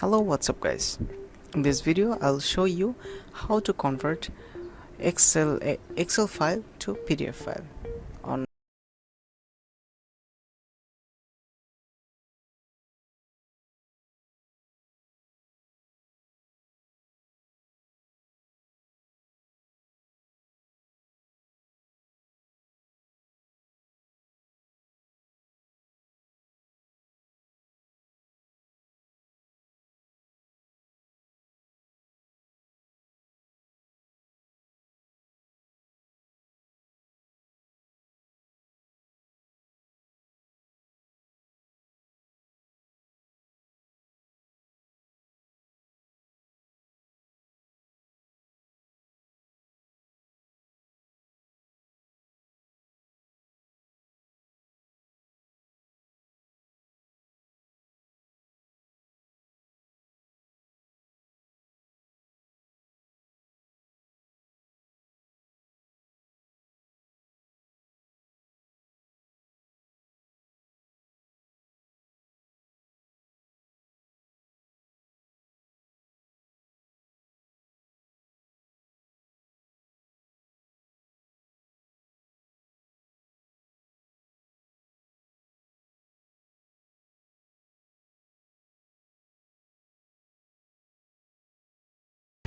Hello, what's up guys? In this video I'll show you how to convert Excel file to PDF file on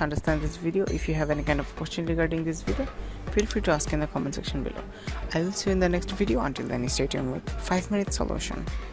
understand this video. If you have any kind of question regarding this video, feel free to ask in the comment section below. I will see you in the next video. Until then, stay tuned with 5 minute solution.